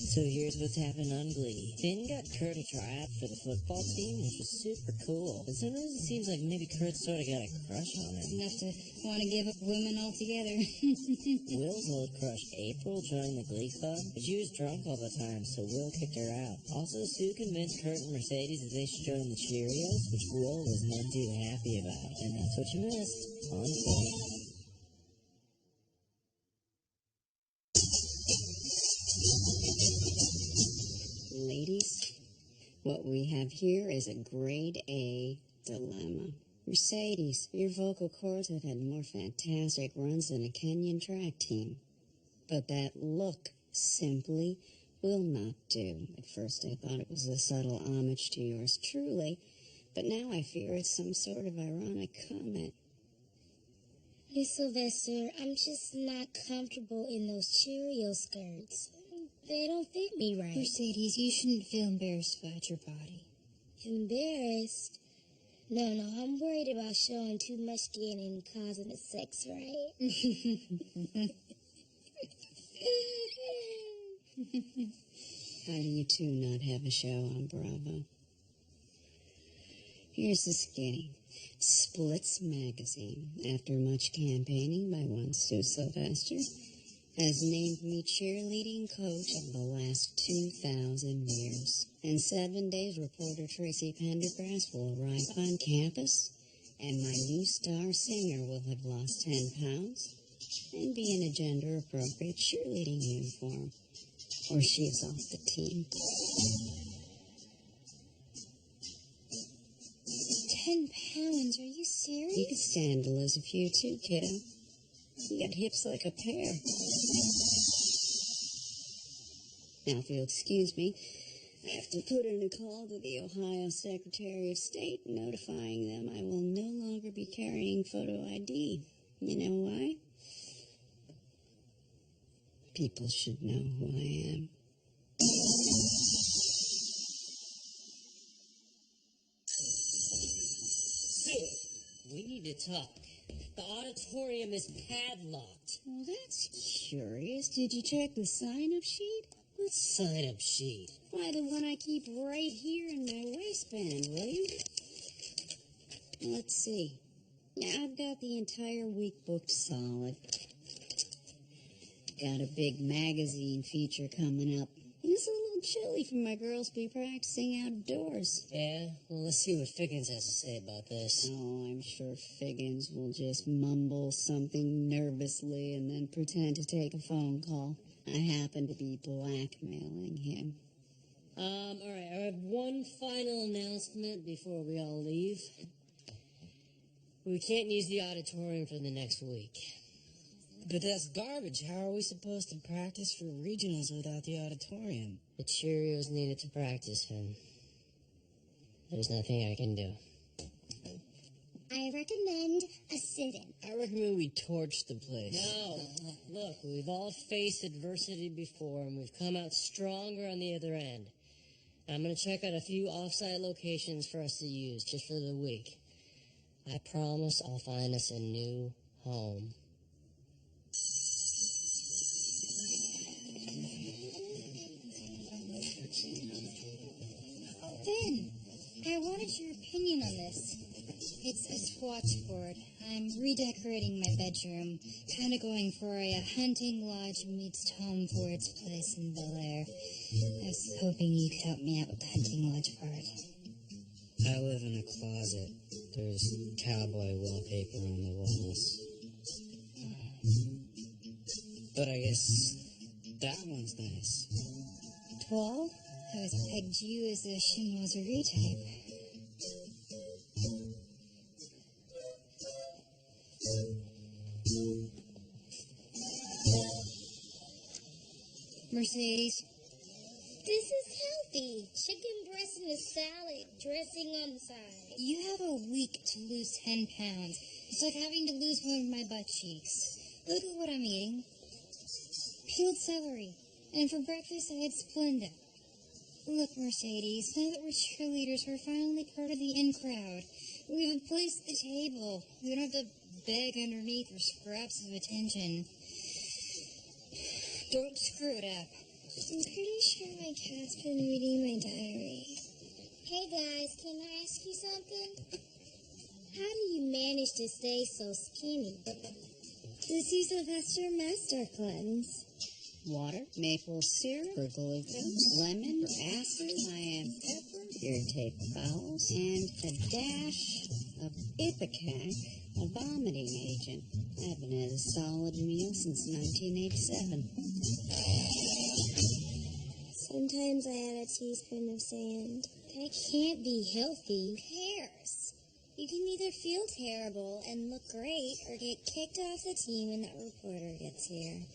So here's what's happened on Glee. Finn got Kurt a tryout for the football team, which was super cool. But sometimes it seems like maybe Kurt sort of got a crush on him. Enough to want to give up women altogether. Will's old crush April joined the Glee club, but she was drunk all the time, so Will kicked her out. Also, Sue convinced Kurt and Mercedes that they should join the Cheerios, which Will was none too happy about. And that's what you missed on Glee. Ladies, what we have here is a grade A dilemma. Mercedes, your vocal cords have had more fantastic runs than a Kenyan track team. But that look simply will not do. At first I thought it was a subtle homage to yours truly, but now I fear it's some sort of ironic comment. Hey, Sylvester, I'm just not comfortable in those Cheerio skirts. They don't fit me right. Mercedes, you shouldn't feel embarrassed about your body. Embarrassed? No, I'm worried about showing too much skin and causing a sex riot. How do you two not have a show on Bravo? Here's the skinny. Splits magazine, after much campaigning by one Sue Sylvester, has named me cheerleading coach of the last 2,000 years. In 7 days, reporter Tracy Pendergrass will arrive on campus, and my new star singer will have lost 10 pounds and be in a gender-appropriate cheerleading uniform, or she is off the team. 10 pounds? Are you serious? You could stand to lose a few too, kiddo. You got hips like a pear. Now, if you'll excuse me, I have to put in a call to the Ohio Secretary of State notifying them I will no longer be carrying photo ID. You know why? People should know who I am. We need to talk. The auditorium is padlocked. Well, that's curious. Did you check the sign-up sheet? What sign-up sheet? Why, the one I keep right here in my waistband, will you? Let's see. Yeah, I've got the entire week booked solid. Got a big magazine feature coming up. It's a little chilly for my girls to be practicing outdoors. Yeah? Well, let's see what Figgins has to say about this. Oh, I'm sure Figgins will just mumble something nervously and then pretend to take a phone call. I happen to be blackmailing him. All right, I have one final announcement before we all leave. We can't use the auditorium for the next week. But that's garbage. How are we supposed to practice for regionals without the auditorium? The Cheerios needed to practice, Finn. There's nothing I can do. I recommend a sit-in. I recommend we torch the place. No. Look, we've all faced adversity before, and we've come out stronger on the other end. I'm going to check out a few off-site locations for us to use just for the week. I promise I'll find us a new home. Finn, I wanted your opinion on this. It's a swatch board. I'm redecorating my bedroom, kind of going for a hunting lodge meets Tom Ford's place in Bel Air. I was hoping you could help me out with the hunting lodge part. I live in a closet. There's cowboy wallpaper on the walls. But I guess that one's nice. 12? I was pegged you as a chinoiserie type. Mercedes. This is healthy. Chicken breast in a salad, dressing on the side. You have a week to lose 10 pounds. It's like having to lose one of my butt cheeks. Look at what I'm eating. Peeled celery. And for breakfast, I had Splenda. Look, Mercedes, now that we're cheerleaders, we're finally part of the in crowd. We have a place at the table. We don't have to beg underneath for scraps of attention. Don't screw it up. I'm pretty sure my cat's been reading my diary. Hey guys, can I ask you something? How do you manage to stay so skinny? The Sue Sylvester Master Cleanse. Water, maple syrup for glucose, lemon for acid, cayenne pepper, irritate bowels, and a dash of ipecac, a vomiting agent. I haven't had a solid meal since 1987. Sometimes I add a teaspoon of sand. That can't be healthy. Who cares? You can either feel terrible and look great or get kicked off the team when that reporter gets here.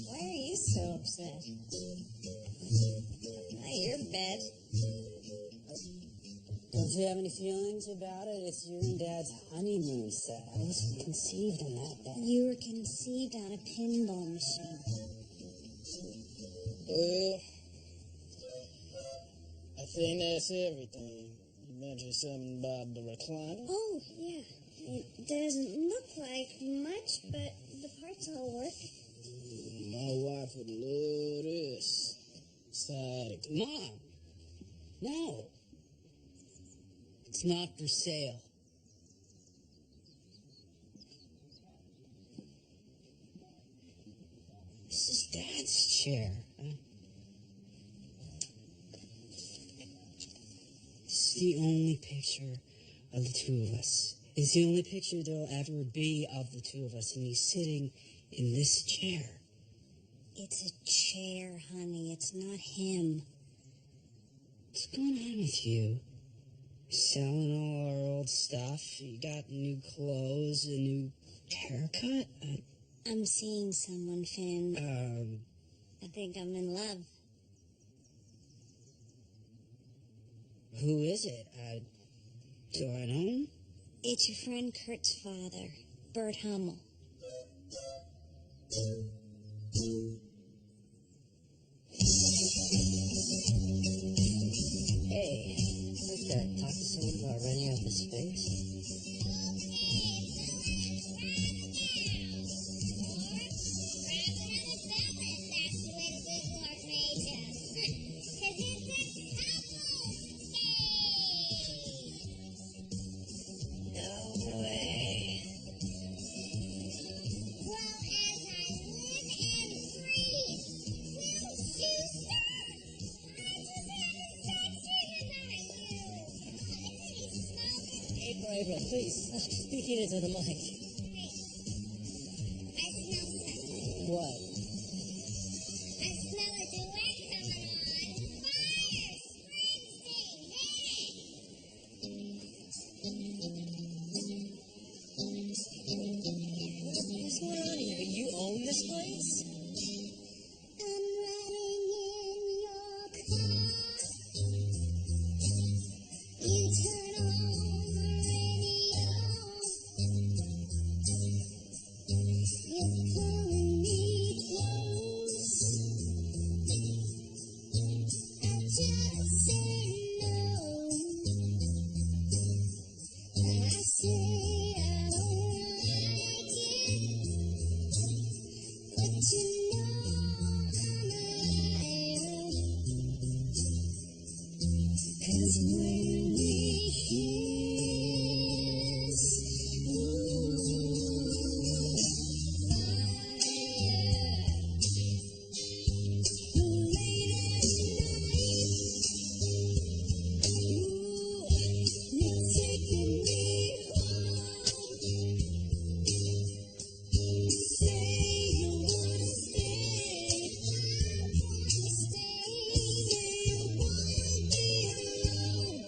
Why are you so upset? Your bed. Don't you have any feelings about it? It's your and Dad's honeymoon set. I wasn't conceived in that bed. You were conceived on a pinball machine. Well, I think that's everything. You mentioned something about the recliner? Oh, yeah. It doesn't look like much, but the parts all work. My wife would love this. Sciatica. Mom! No! It's not for sale. This is Dad's chair. This is the only picture of the two of us. It's the only picture there'll ever be of the two of us, and he's sitting in this chair. It's a chair, honey. It's not him. What's going on with you? Selling all our old stuff? You got new clothes, a new haircut? I'm seeing someone, Finn. I think I'm in love. Who is it? Do I know him? It's your friend Kurt's father, Bert Hummel. Hey, I'd like to talk to someone about renting out the space. No way. April, please, stop speaking into the mic. What? I smell a duet coming on. Fire! Springsteen! What's going on here? You own this place? I'm riding in your car. You turn on the radio. You're pulling me close. I just say no. I say I don't like it. But you know I'm alive. 'Cause when we kiss, ooh, fire. Late at night, ooh, you're taking me home. Say you wanna stay, I wanna stay. Say you wanna be alone.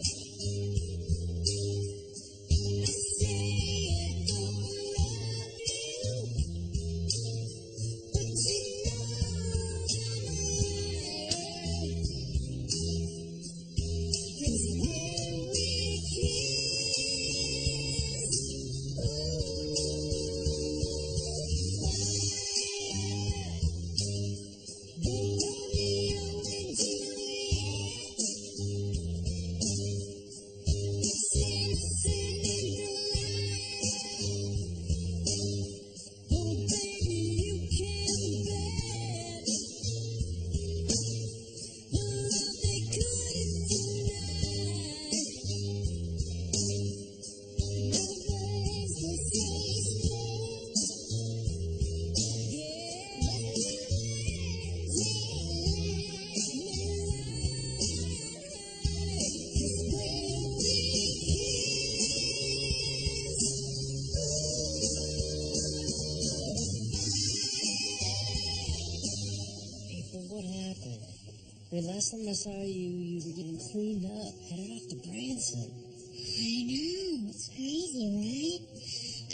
mean, last time I saw you were getting cleaned up, headed off to Branson. I know, it's crazy, right?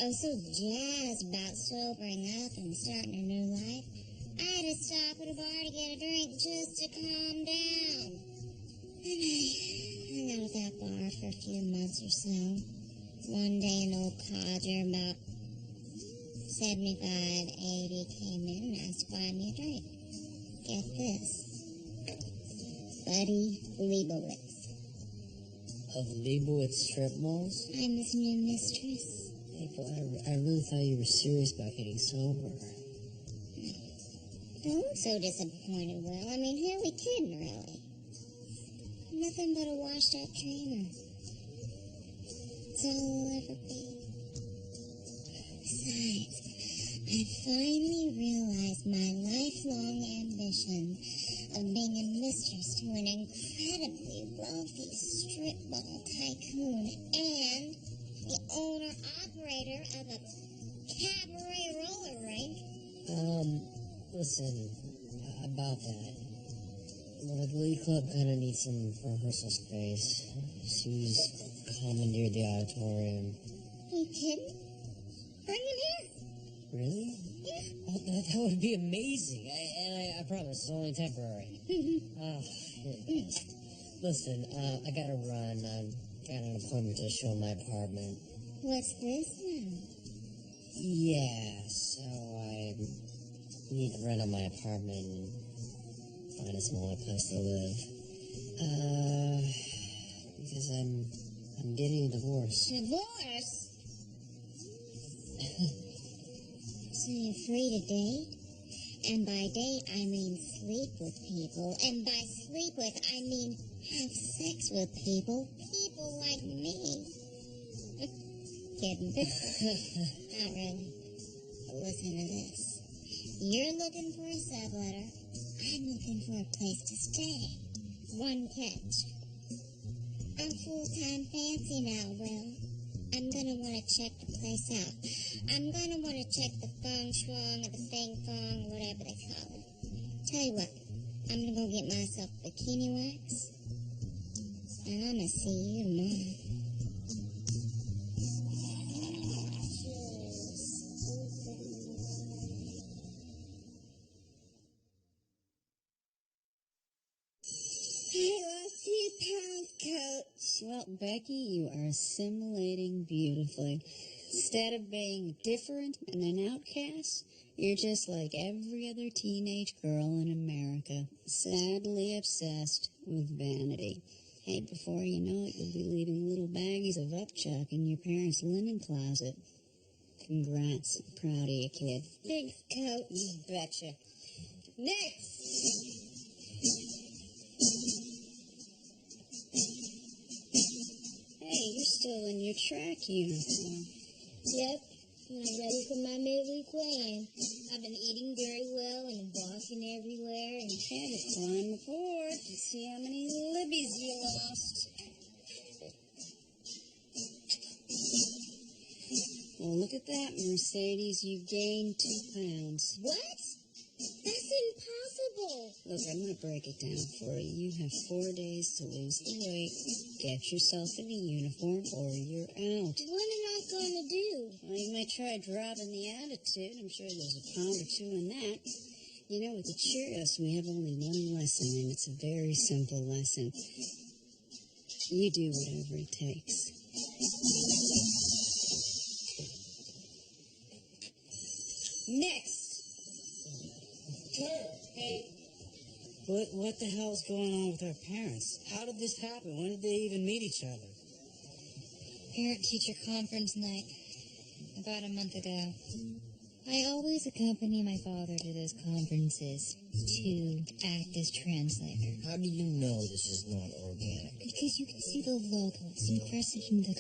I was so jazzed about sobering up and starting a new life. I had to stop at a bar to get a drink just to calm down. And I hung out at that bar for a few months or so. One day an old codger about 75, 80 came in and asked to buy me a drink. Get this. Buddy Leibowitz. Of Leibowitz strip malls? I'm his new mistress. April, I really thought you were serious about getting sober. Don't look so disappointed, Will. I mean, who are we kidding, really? Nothing but a washed-up dreamer. It's all I'll ever be. Besides, I finally realized my lifelong ambition of being a mistress to an incredibly wealthy strip mall tycoon and the owner-operator of a cabaret roller rink. Listen, about that. Well, the Glee Club kind of needs some rehearsal space. Sue's commandeered the auditorium. Are you kidding? Bring him here. Really? Yeah. Oh, that would be amazing. I promise, it's only temporary. Listen, I gotta run. I've got an appointment to show my apartment. What's this now? Yeah, so I need to rent out my apartment and find a smaller place to live. Because I'm getting a divorce. Divorce? So you're free to date? And by date, I mean sleep with people. And by sleep with, I mean have sex with people. People like me. Kidding. Not really. But listen to this. You're looking for a subletter. I'm looking for a place to stay. One catch. I'm full-time fancy now, Will. I'm gonna want to check the place out. I'm gonna want to check the feng shuang or the feng fong, whatever they call it. Tell you what, I'm gonna go get myself bikini wax, and I'm gonna see you tomorrow. I lost 2 pounds, Coach. Well, Becky, you are assimilating beautifully. Instead of being different and an outcast, you're just like every other teenage girl in America, sadly obsessed with vanity. Hey, before you know it, you'll be leaving little baggies of upchuck in your parents' linen closet. Congrats. Proud of you, kid. Thanks, Coach. You betcha. Next! Hey, you're still in your track uniform. Yep, I'm ready for my midweek weigh-in. I've been eating very well and walking everywhere and Had to climb the board to see how many libbies you lost. Well, look at that, Mercedes. You've gained 2 pounds. What? That's impossible. Look, I'm going to break it down for you. You have 4 days to lose the weight. Get yourself in a uniform or you're out. What am I going to do? Well, you might try dropping the attitude. I'm sure there's a pound or 2 in that. You know, with the Cheerios, we have only one lesson, and it's a very simple lesson. You do whatever it takes. Next! Hey, what the hell's going on with our parents? How did this happen? When did they even meet each other? Parent-teacher conference night about a month ago. I always accompany my father to those conferences to act as translator. How do you know this is not organic? Because you can see the logos and precedent the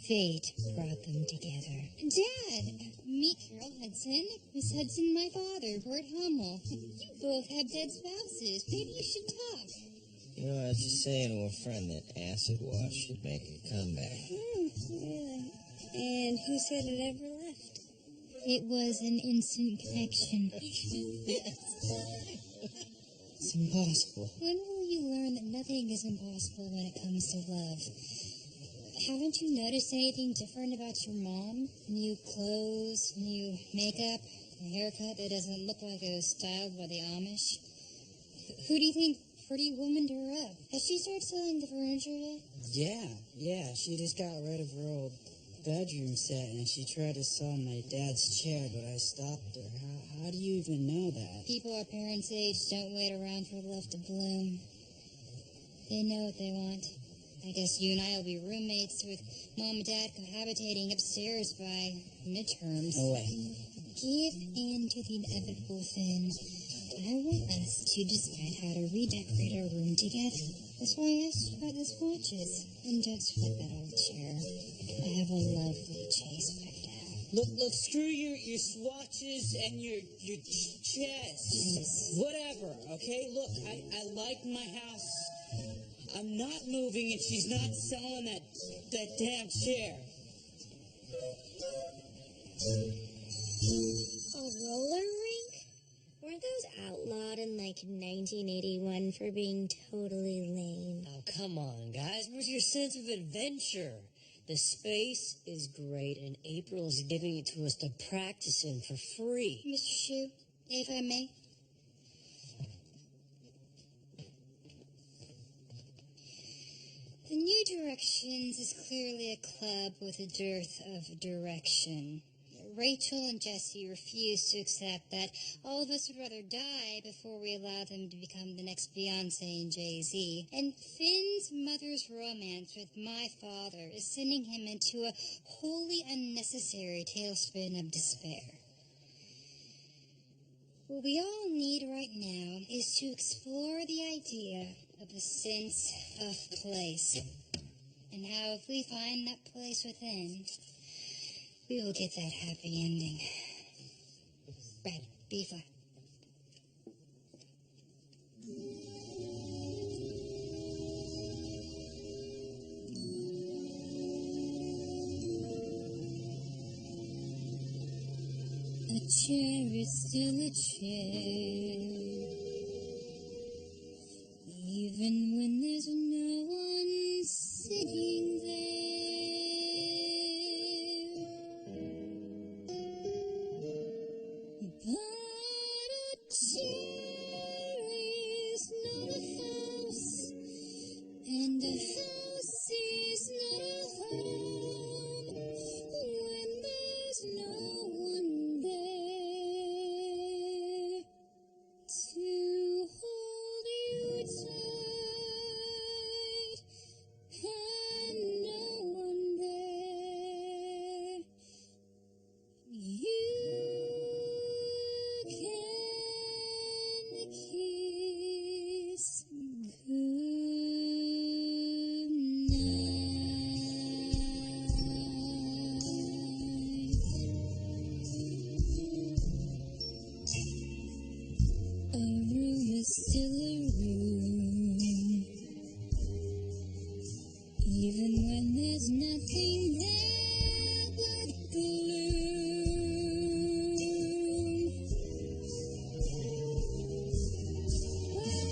fate brought them together. Dad, meet Carol Hudson, Miss Hudson, my father, Bert Hummel. You both have dead spouses. Maybe you should talk. You know, I was just saying to a friend that acid wash should make a comeback. Really? And who said it ever left? It was an instant connection. It's impossible. When will you learn that nothing is impossible when it comes to love. Haven't you noticed anything different about your mom? New clothes, new makeup, a haircut that doesn't look like it was styled by the Amish? Who do you think Pretty Woman to her up? Has she started selling the furniture yet? Yeah, she just got rid of her old bedroom set, and she tried to sell my dad's chair, but I stopped her. How do you even know that? People our parents' age don't wait around for love to bloom. They know what they want. I guess you and I will be roommates with Mom and Dad cohabitating upstairs by midterms. No way. Give in to the inevitable, Finn. I want us to decide how to redecorate our room together. That's why I asked about the swatches. And don't sweat that old chair. I have a lovely chase picked out. Look, screw your swatches and your chest. Yes. Whatever, okay? Look, I like my house. I'm not moving, and she's not selling that damn chair. A roller rink? Weren't those outlawed in, 1981 for being totally lame? Oh, come on, guys. Where's your sense of adventure? The space is great, and April is giving it to us to practice in for free. Mr. Shue, if I may. The New Directions is clearly a club with a dearth of direction. Rachel and Jesse refuse to accept that all of us would rather die before we allow them to become the next Beyonce and Jay-Z. And Finn's mother's romance with my father is sending him into a wholly unnecessary tailspin of despair. What we all need right now is to explore the idea of the sense of place, and how if we find that place within, we will get that happy ending. Right, B flat. A chair is still a chair, even when there's no one sitting there. But a chair is not a house, and a house is not a home when there's no one there to hold you tight, and no one there you can kiss goodnight. A room is still a room, even when there's nothing there but gloom. But a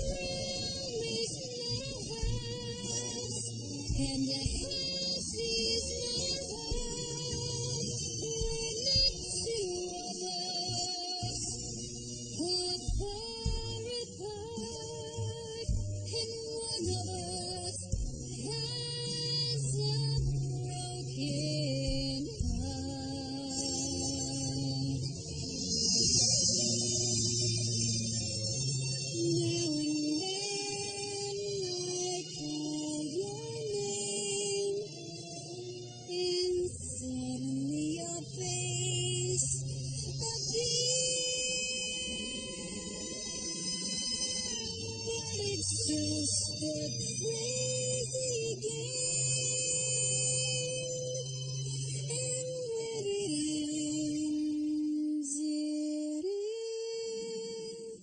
room is not a house, and a house is not a home when the two of us are far apart, and one of us has a broken heart. Now and then I call your name, and suddenly your face appears. But it's just a crazy game, and when it ends, it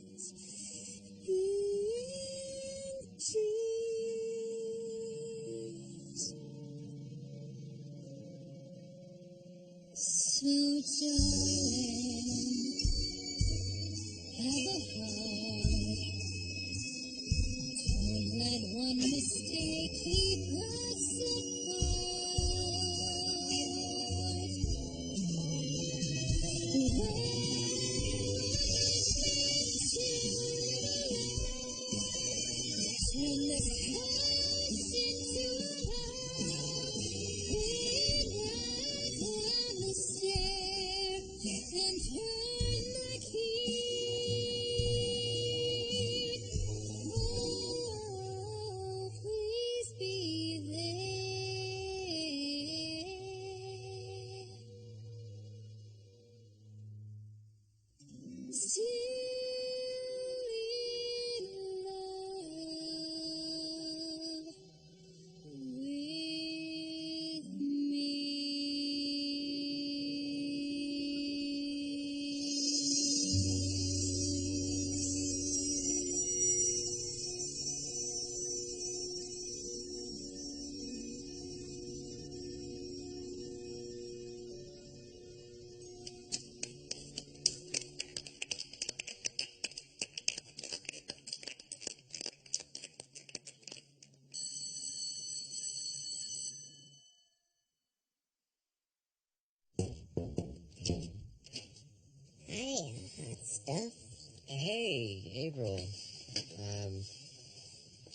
ends in tears. So darling, have a heart and the constant to love. It rides on the stair and turn the key. Oh, please be there. Still in love with me. Hiya, hot stuff. Hey, April.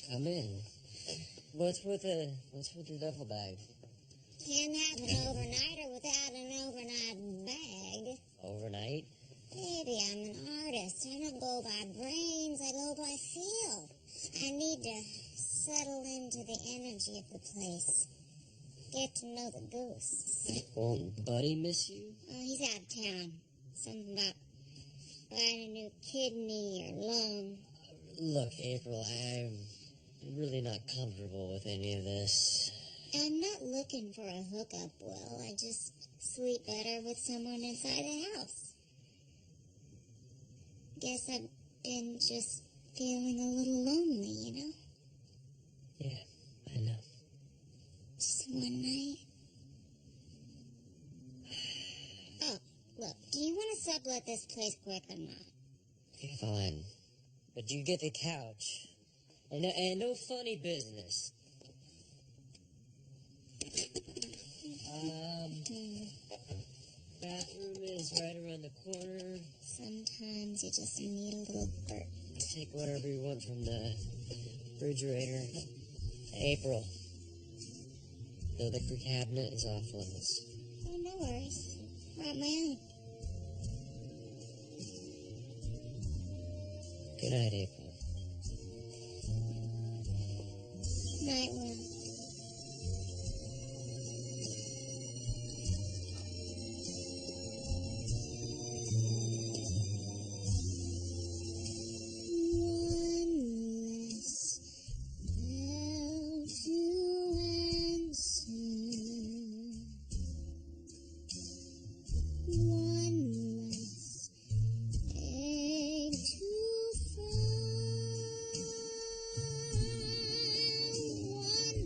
Come in. What's with your duffel bag? Can't have an overnighter without an overnight bag. Overnight? Baby, I'm an artist. I don't go by brains, I go by feel. I need to settle into the energy of the place. Get to know the goose. Won't Buddy miss you? Oh, he's out of town. Something about buying a new kidney or lung. Look, April, I'm really not comfortable with any of this. I'm not looking for a hookup, Will. I just sleep better with someone inside the house. Guess I've been just feeling a little lonely, you know? Yeah, I know. Just one night. Oh, look, do you want to sublet this place quick or not? Okay, fine. But you get the couch. And no funny business. Bathroom is right around the corner. Sometimes you just need a little flirt. Take whatever you want from the refrigerator. April. The liquor cabinet is off limits. Oh, no worries. Brought my own. Good night, April. Night, Will. One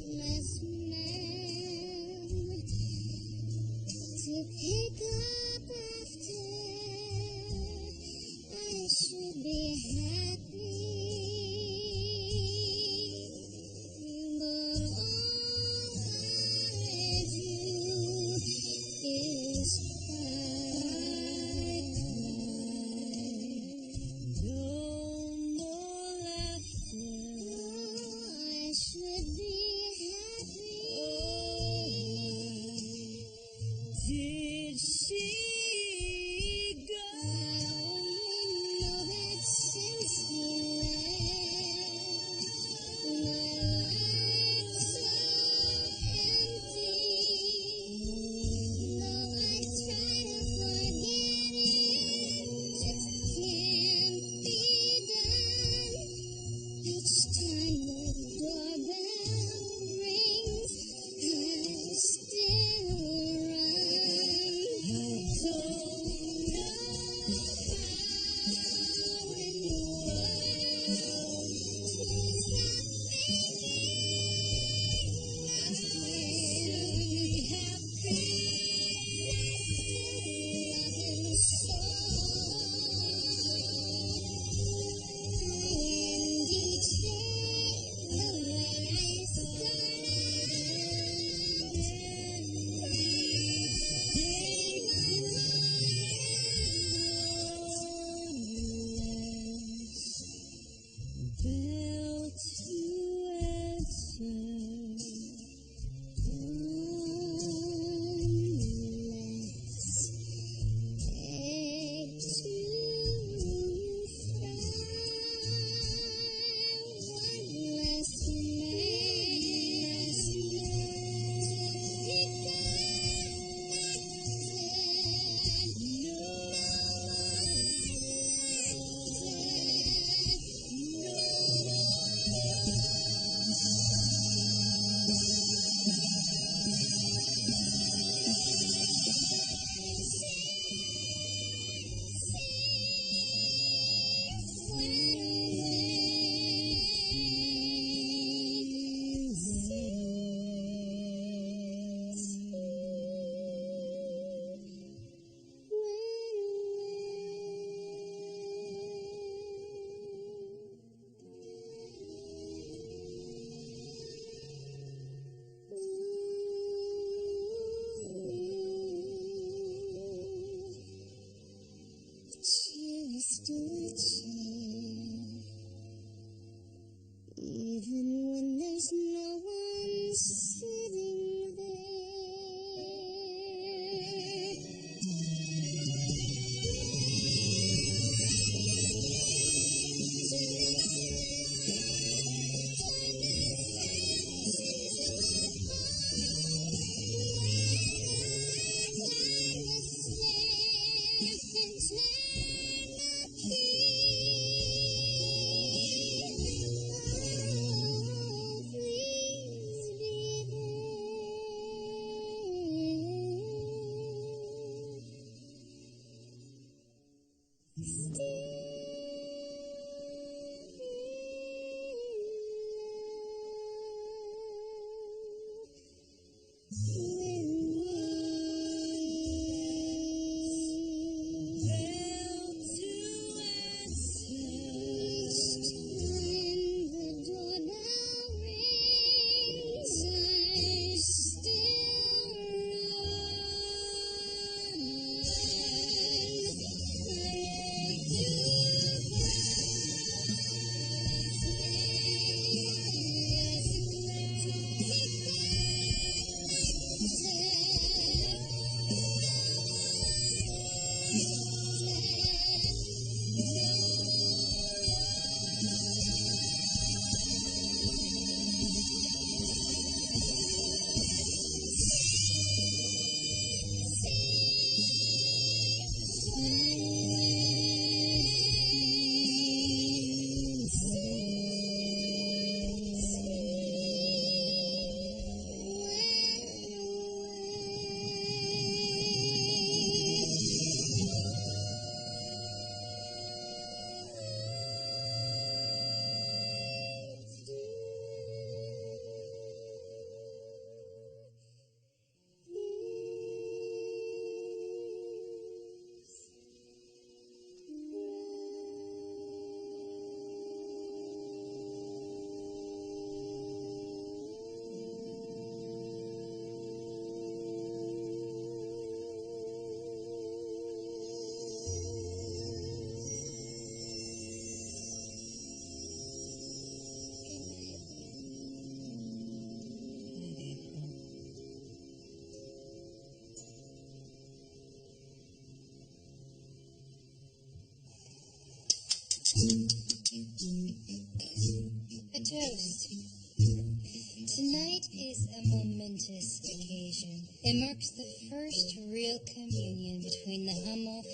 Tonight is a momentous occasion. It marks the first real communion between the Hummel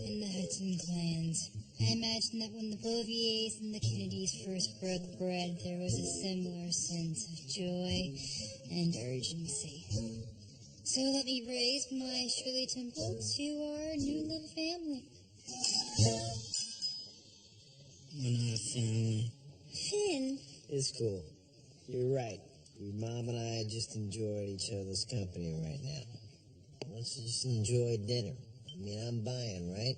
and the Hudson clans. I imagine that when the Boviers and the Kennedys first broke bread, there was a similar sense of joy and urgency. So let me raise my Shirley Temple to our new little family. We're not a family. Finn, It's cool. You're right. Your mom and I just enjoyed each other's company right now. Let's just enjoy dinner. I mean, I'm buying, right?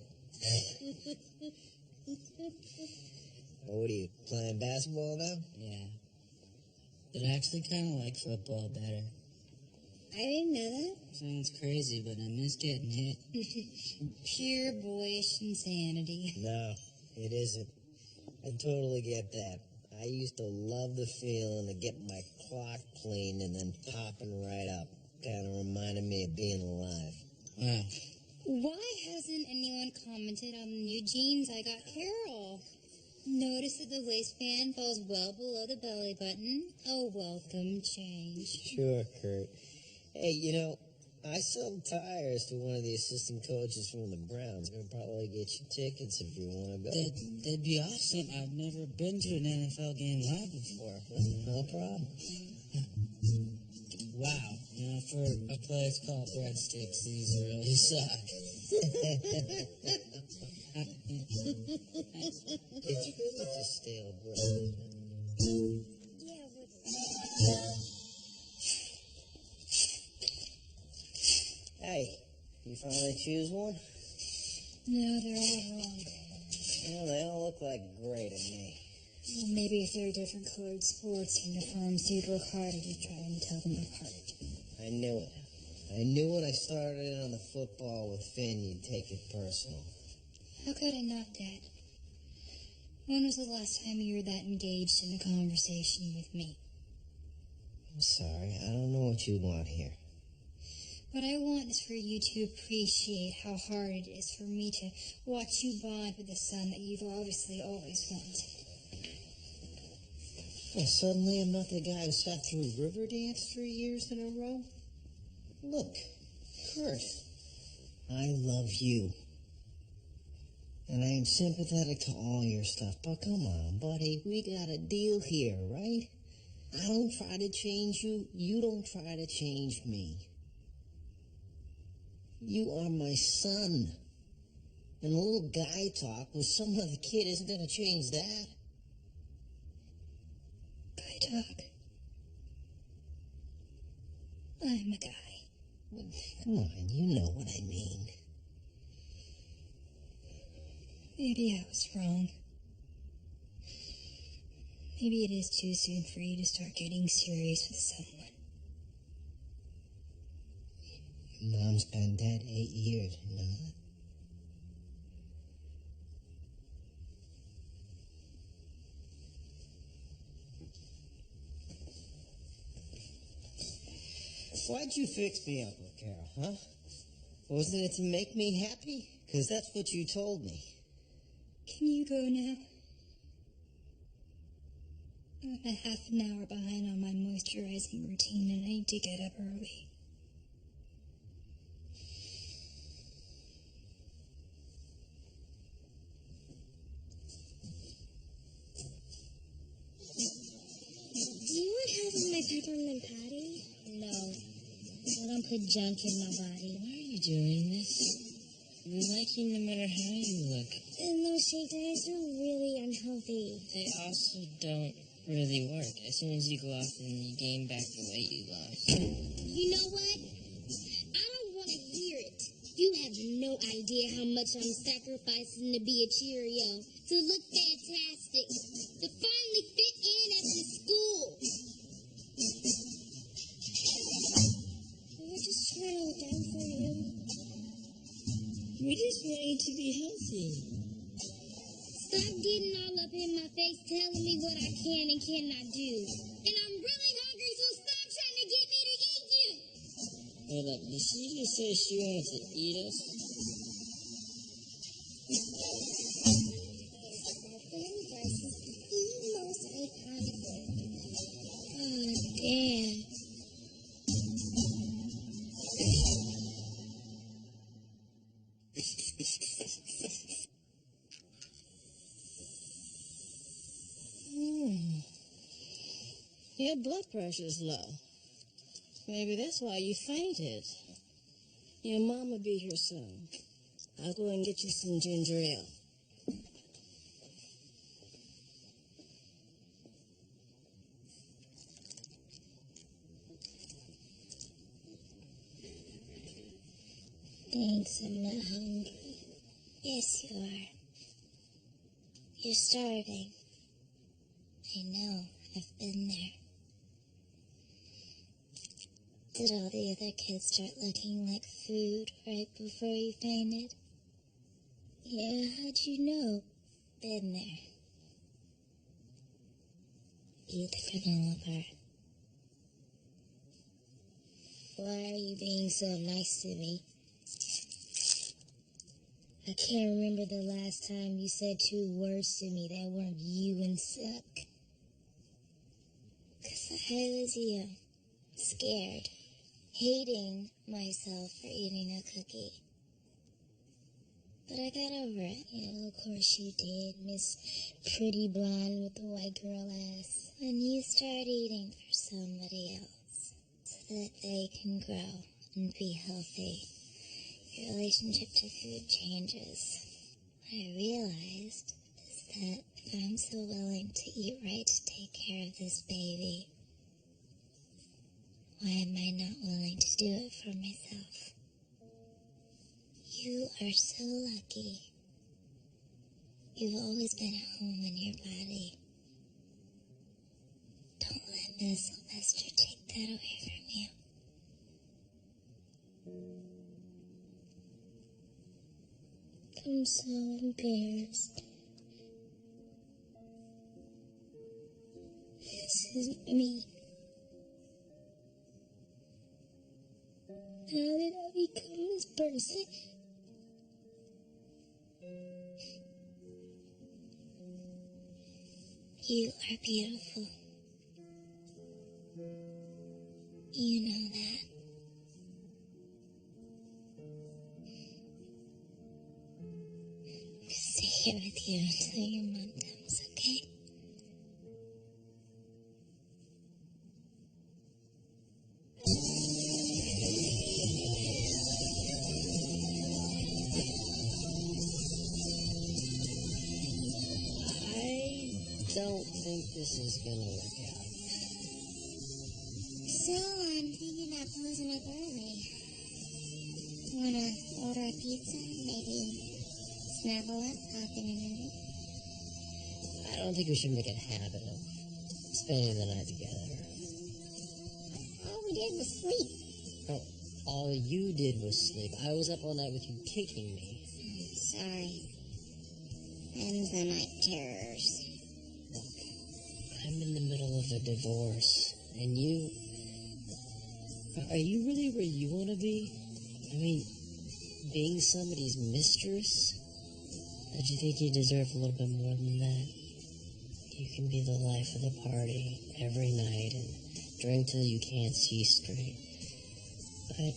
What are you, playing basketball now? Yeah. But I actually kind of like football better. I didn't know that. Sounds crazy, but I miss getting hit. Pure boyish insanity. No, it isn't. I totally get that. I used to love the feeling of getting my clock cleaned and then popping right up. Kind of reminded me of being alive. Wow. Why hasn't anyone commented on the new jeans I got Carol? Notice that the waistband falls well below the belly button. A welcome change. Sure, Kurt. Hey, you know, I sold tires to one of the assistant coaches from the Browns. Gonna probably get you tickets if you want to go. That'd be awesome. I've never been to an NFL game live before. No problem. Wow. You know, for a place called Breadsticks, these really suck. Did you go with the stale bread? Yeah, but... Hey, you finally choose one? No, they're all wrong. Well, they all look like gray to me. Well, maybe if they're different colored sports uniforms, you'd work harder to try and tell them apart. I knew it. I knew when I started on the football with Finn, you'd take it personal. How could I not, Dad? When was the last time you were that engaged in a conversation with me? I'm sorry, I don't know what you want here. What I want is for you to appreciate how hard it is for me to watch you bond with a son that you've obviously always wanted. Well, suddenly I'm not the guy who sat through Riverdance 3 years in a row? Look, Kurt, I love you. And I am sympathetic to all your stuff, but come on, buddy, we got a deal here, right? I don't try to change you, you don't try to change me. You are my son. And a little guy talk with some other kid isn't going to change that. Guy talk. I'm a guy. Come on, you know what I mean. Maybe I was wrong. Maybe it is too soon for you to start getting serious with someone. Mom's been dead 8 years, you know that? Why'd you fix me up with Carol, huh? Wasn't it to make me happy? 'Cause that's what you told me. Can you go now? I'm a half an hour behind on my moisturizing routine and I need to get up early. Do you want help with my peppermint patty? No. I don't put junk in my body. Why are you doing this? We like you no matter how you look. And those shake diets are really unhealthy. They also don't really work. As soon as you go off, then you gain back the weight you lost. You know what? I don't want to hear it. You have no idea how much I'm sacrificing to be a Cheerio, to look fantastic, to finally fit in at this school. We're just trying to look out for you. We just want you to be healthy. Stop getting all up in my face telling me what I can and cannot do. And I'm really hungry, so stop trying to get me to eat you. Hold up, did she just say she wanted to eat us? Family Rice is the most iconic. God damn Your blood pressure's low. Maybe that's why you fainted. Your mom will be here soon. I'll go and get you some ginger ale. Thanks, I'm not hungry. Yes, you are. You're starving. I know, I've been there. Did all the other kids start looking like food right before you fainted? Yeah, how'd you know? Been there. You the granola bar. Why are you being so nice to me? I can't remember the last time you said 2 words to me that weren't you and suck. 'Cause I was young, scared, hating myself for eating a cookie. But I got over it. Yeah, of course you did, Miss Pretty Blonde with the white girl ass. And you start eating for somebody else so that they can grow and be healthy. Your relationship to food changes. What I realized is that if I'm so willing to eat right to take care of this baby, why am I not willing to do it for myself? You are so lucky. You've always been at home in your body. Don't let Miss Sylvester take that away from you. I'm so embarrassed. This isn't me. How did I become this person? You are beautiful. You know that. Stay here with you until your mom comes, okay? I don't think this is gonna work out. So, I'm thinking about closing up early. Wanna order a pizza? Maybe snuggle up, pop in a movie? I don't think we should make a habit of spending the night together. All we did was sleep. Oh, all you did was sleep. I was up all night with you kicking me. Sorry. And the night terrors. Look, I'm in the middle of a divorce, and you... Are you really where you want to be? I mean, being somebody's mistress? Don't you think you deserve a little bit more than that? You can be the life of the party every night and drink till you can't see straight. But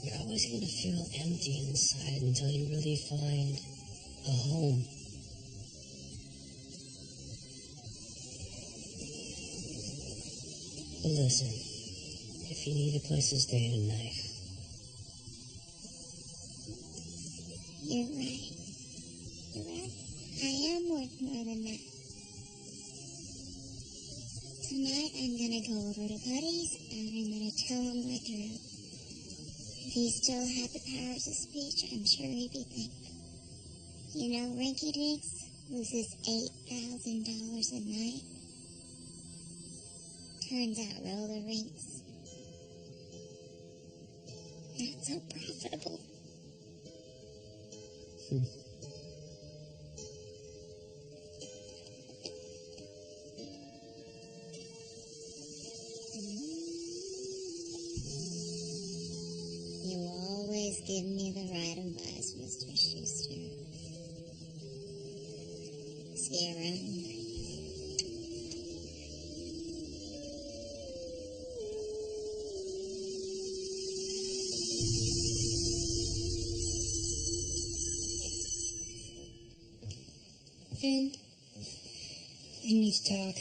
you're always going to feel empty inside until you really find a home. But listen, if you need a place to stay tonight, You're right. You're right. I am worth more than that. Tonight I'm gonna go over to Buddy's and I'm gonna tell him my dream. If he still had the powers of speech, I'm sure he'd be thankful. You know, Rinky Dinks loses $8,000 a night. Turns out roller rinks not so profitable. You always give me the right advice, Mr. Schuster. See you around. Finn, we need to talk.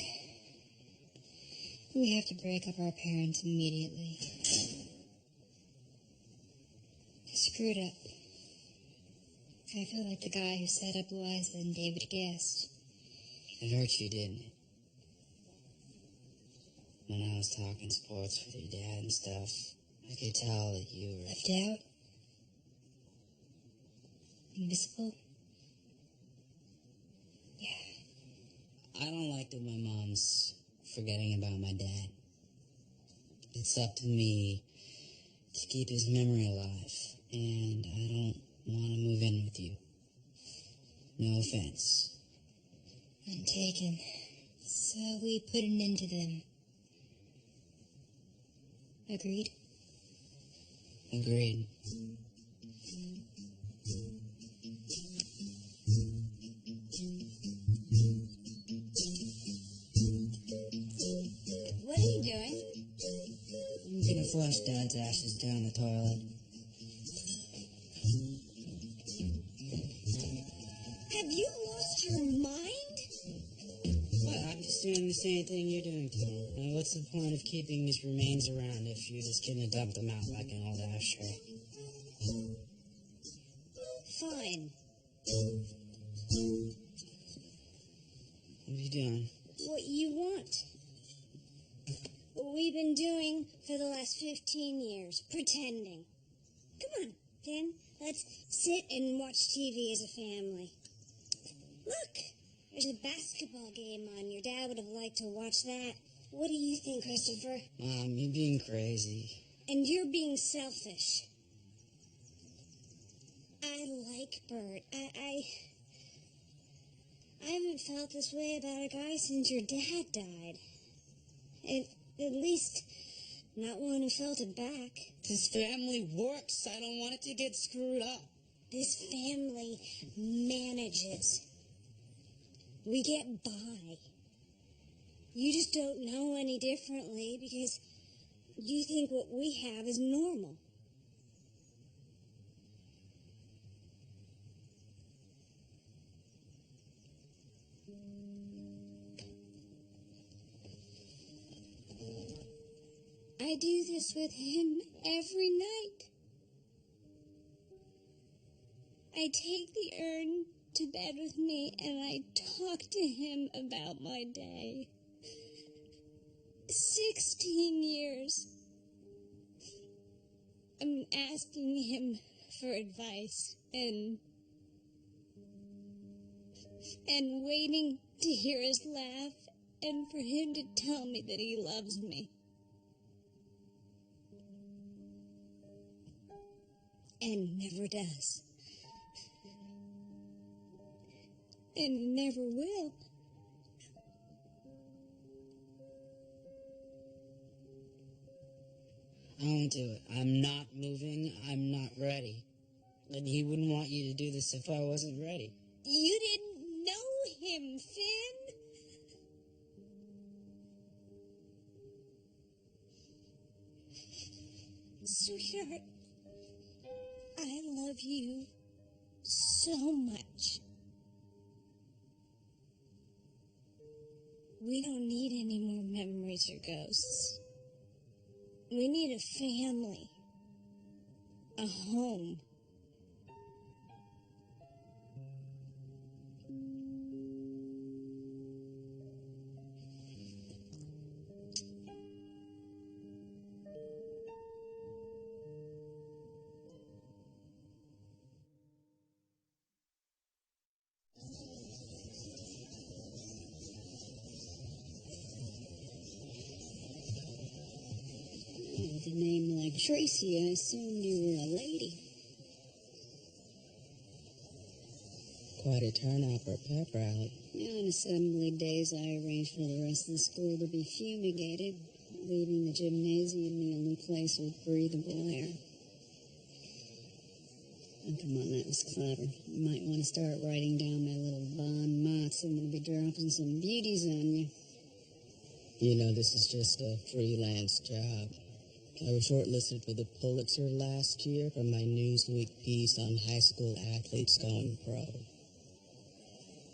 We have to break up our parents immediately. I screwed up. I feel like the guy who set up Liza and David Guest. It hurt you, didn't it? When I was talking sports with your dad and stuff, I could tell that you were... Left out? Invisible? Yeah. I don't like that my mom's forgetting about my dad. It's up to me to keep his memory alive, and I don't want to move in with you. No offense. None taken. So we put an end to them. Agreed? Agreed. What are you doing? I'm gonna flush Dad's ashes down the toilet. Have you lost your mind? What? I'm just doing the same thing you're doing to him. Now, what's the point of keeping his remains around if you're just gonna dump them out like an old ashtray? Fine. What are you doing? What you want. What we've been doing for the last 15 years. Pretending. Come on, Finn. Let's sit and watch TV as a family. Look, there's a basketball game on. Your dad would have liked to watch that. What do you think, Christopher? Mom, you're being crazy. And you're being selfish. I like Bert. I haven't felt this way about a guy since your dad died. At least, not one who felt it back. This family works. I don't want it to get screwed up. This family manages. We get by. You just don't know any differently because you think what we have is normal. I do this with him every night. I take the urn to bed with me and I talk to him about my day. 16 years. I'm asking him for advice and waiting to hear his laugh and for him to tell me that he loves me. And never does. And never will. I won't do it. I'm not moving. I'm not ready. And he wouldn't want you to do this if I wasn't ready. You didn't know him, Finn. Sweetheart, I love you so much. We don't need any more memories or ghosts. We need a family. A home. With a name like Tracy, I assumed you were a lady. Quite a turnout for a pep rally. On assembly days, I arranged for the rest of the school to be fumigated, leaving the gymnasium the only place with breathable air. Oh, come on, that was clever. You might want to start writing down my little bon mots. I'm going to be dropping some beauties on you. You know, this is just a freelance job. I was shortlisted for the Pulitzer last year for my Newsweek piece on high school athletes going pro.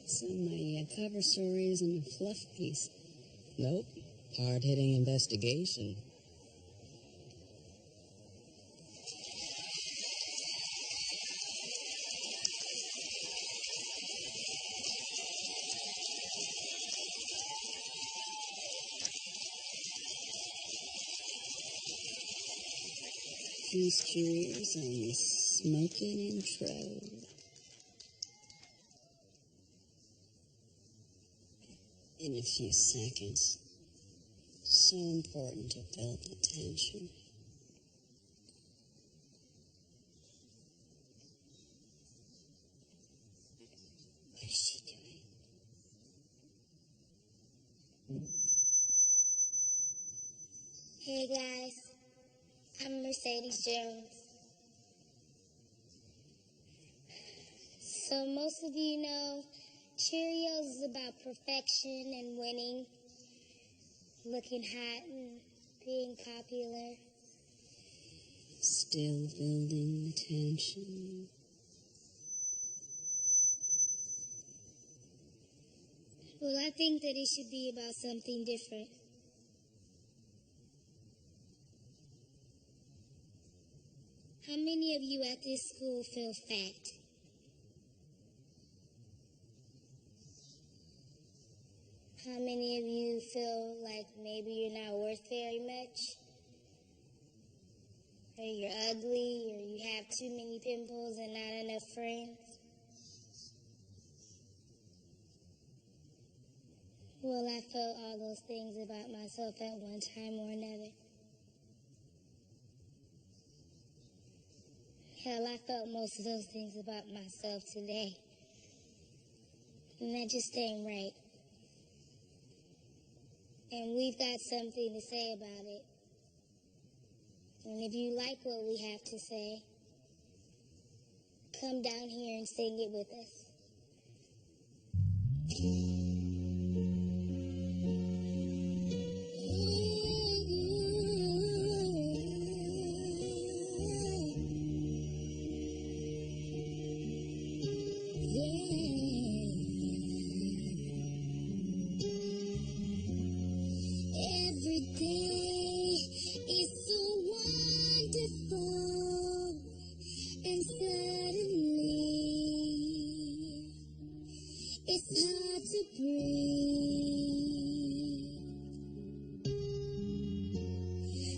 So my cover story isn't a fluff piece. Nope. hard-hitting investigation. Feast your ears on the smoking intro. In a few seconds. So important to build the tension. What is she doing? Hey guys, I'm Mercedes Jones. So most of you know, Cheerios is about perfection and winning, looking hot and being popular. Still building the tension. Well, I think that it should be about something different. How many of you at this school feel fat? How many of you feel like maybe you're not worth very much? Or you're ugly, or you have too many pimples and not enough friends? Well, I felt all those things about myself at one time or another. Hell, I felt most of those things about myself today. And that just ain't right. And we've got something to say about it. And if you like what we have to say, come down here and sing it with us. Every day is so wonderful, and suddenly it's hard to breathe.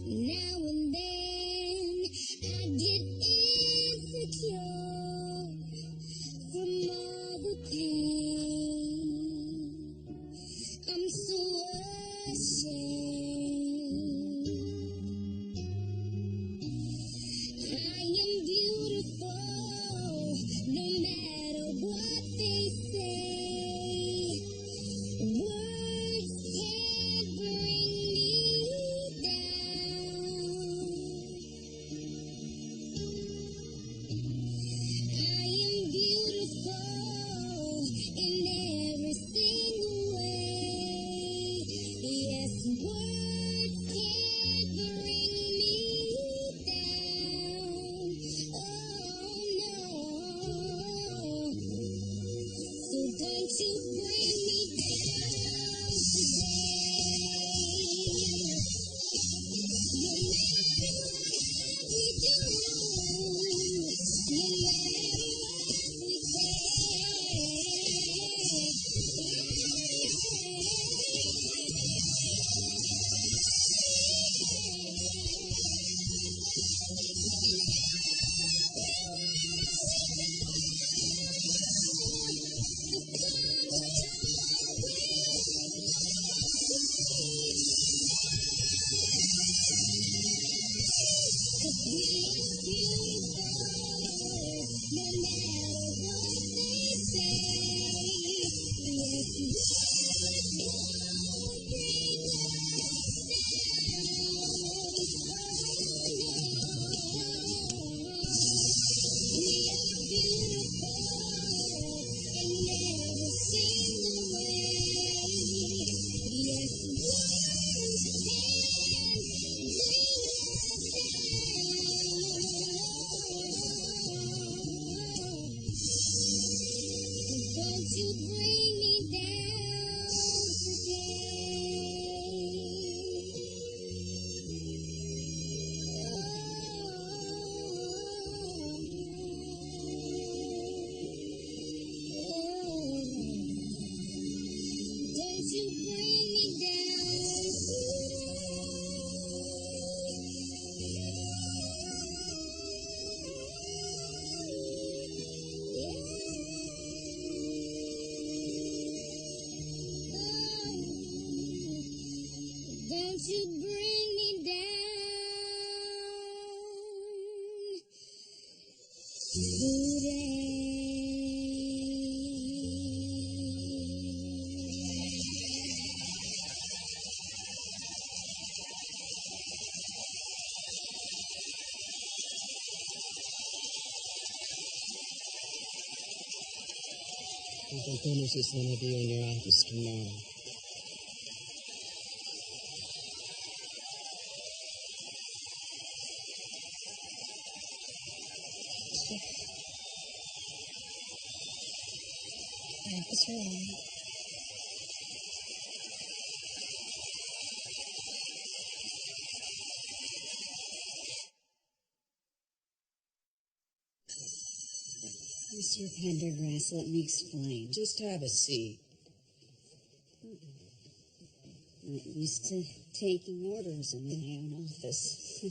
Now and then I get insecure from all the pain. I'm so ashamed. I am beautiful, no matter what they say. Words can't bring me down. I am beautiful in every single way. Yes, words can't bring me down. Oh no. So don't you bring me down today. No matter what we do, no matter what we Don't you bring me down today. to bring me down. We can finish this interview in your office tomorrow. Officer Long. Mr. Pendergrass, let me explain. Just have a seat. Not used to taking orders in my own office.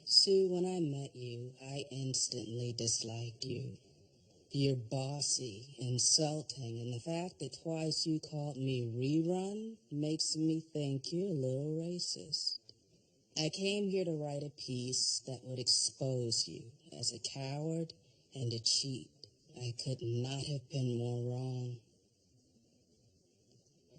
Sue, when I met you, I instantly disliked you. You're bossy, insulting, and the fact that twice you called me rerun makes me think you're a little racist. I came here to write a piece that would expose you as a coward and a cheat. I could not have been more wrong.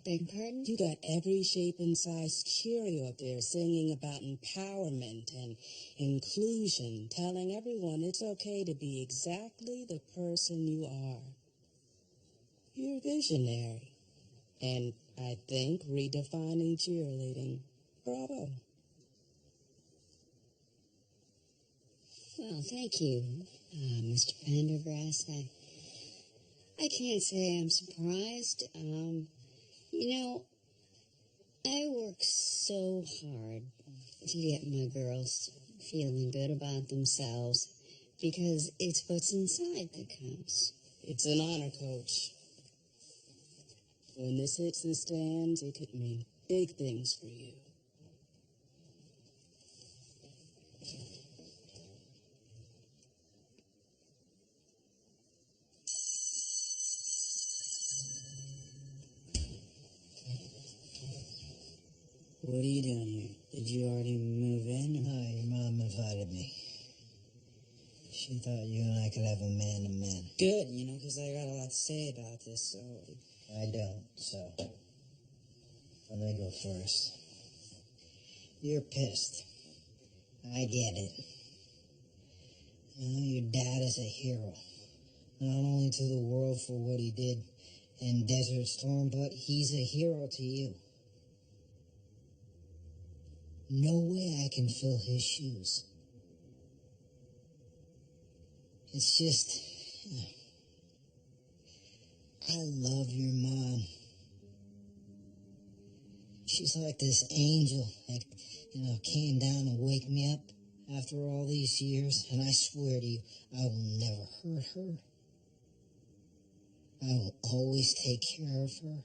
Beg pardon? You got every shape and size Cheerio up there singing about empowerment and inclusion, telling everyone it's okay to be exactly the person you are. You're visionary, and I think redefining cheerleading. Bravo. Well, thank you, Mr. Pendergrass. I can't say I'm surprised. I work so hard to get my girls feeling good about themselves because it's what's inside that counts. It's an honor, Coach. When this hits the stands, it could mean big things for you. What are you doing here? Did you already move in? No, your mom invited me. She thought you and I could have a man-to-man. Good, because I got a lot to say about this, so... I don't, so... I'm gonna go first. You're pissed. I get it. Your dad is a hero. Not only to the world for what he did in Desert Storm, but he's a hero to you. No way I can fill his shoes. It's just... I love your mom. She's like this angel that, came down and wake me up after all these years, and I swear to you, I will never hurt her. I will always take care of her.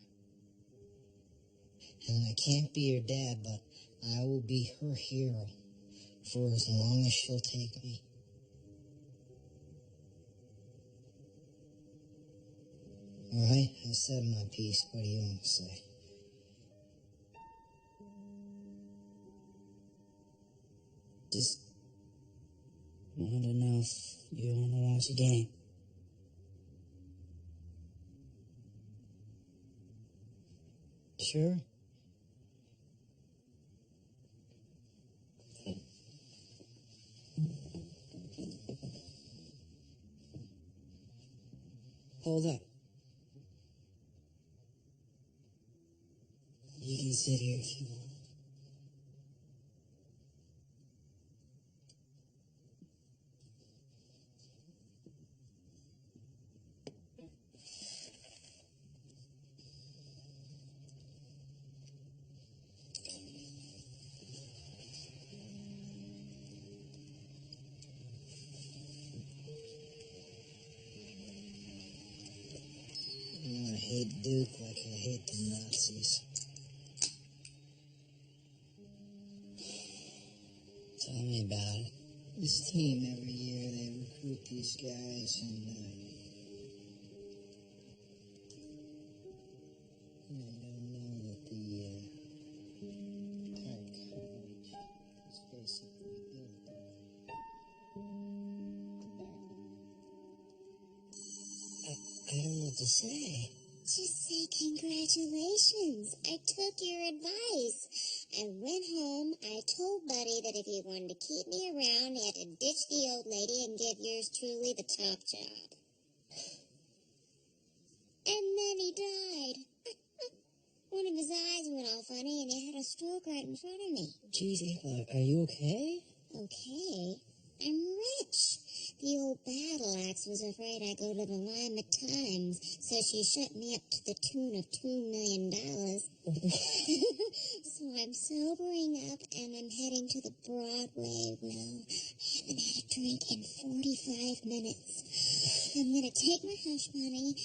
And I can't be her dad, but I will be her hero for as long as she'll take me. All right, I said my piece. What do you want to say? Just wanted to know if you want to watch a game. Sure. Hold up. You can sit here if you want. I hate Duke like I hate the Nazis. Tell me about it. This team, every year, they recruit these guys, and you don't know that the what to say. Just say congratulations. I took your advice. I went home. I told Buddy that if he wanted to keep me around, he had to ditch the old lady and give yours truly the top job. And then he died. One of his eyes went all funny and he had a stroke right in front of me. Geez, Ava, are you okay? Okay, I'm rich. The old battle axe was afraid I'd go to the Lima Times, so she shut me up to the tune of $2 million. So I'm sobering up and I'm heading to the Broadway. Well, I haven't had a drink in 45 minutes. I'm going to take my hush money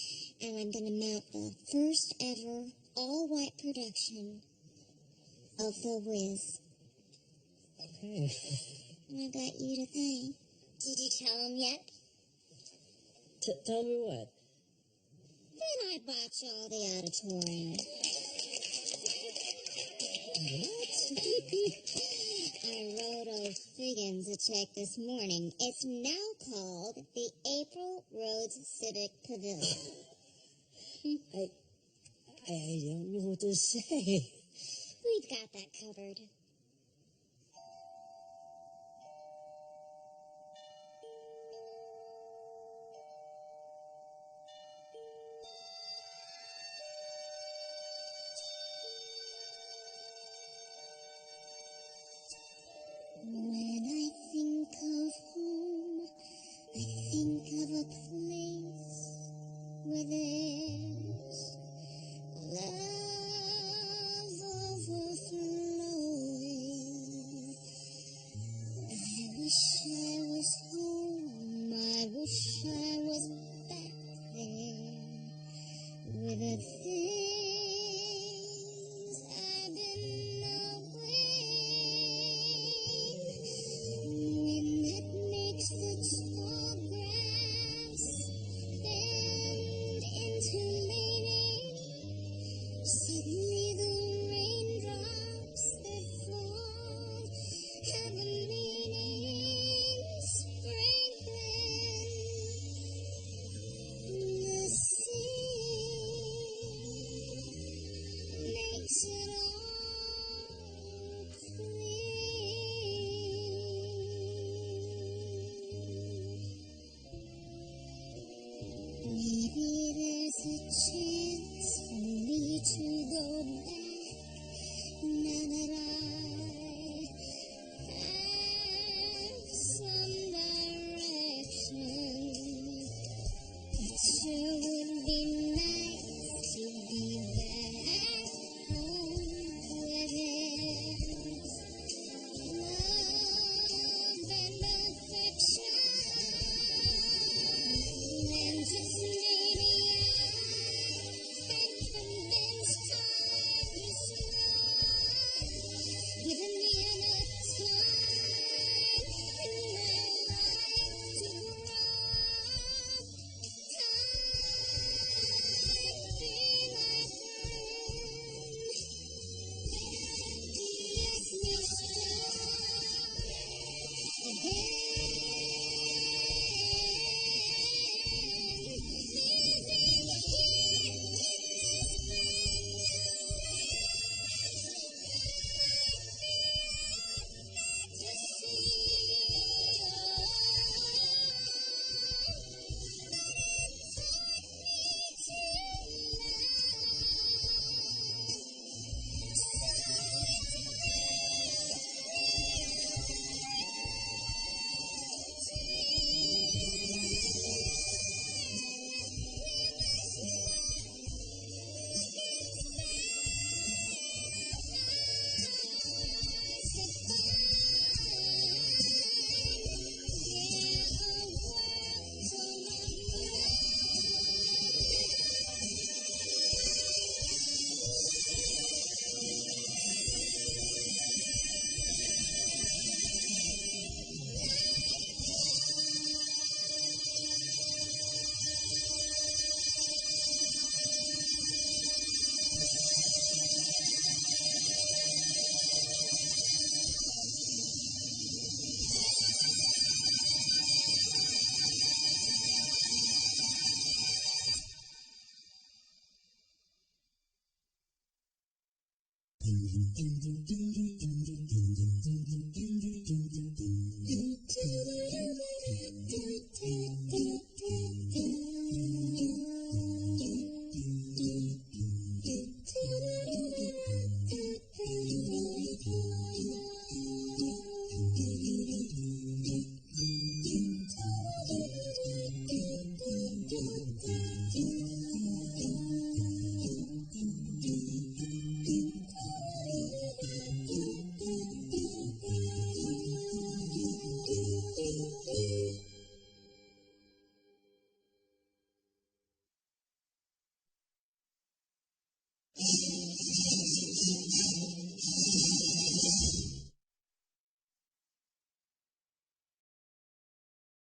and I'm going to mount the first ever all-white production of The Wiz. Okay. And I got you to thank. Did you tell him yet? Tell me what? Then I botched all the auditorium. I wrote old Figgins a check this morning. It's now called the April Rhodes Civic Pavilion. I don't know what to say. We've got that covered.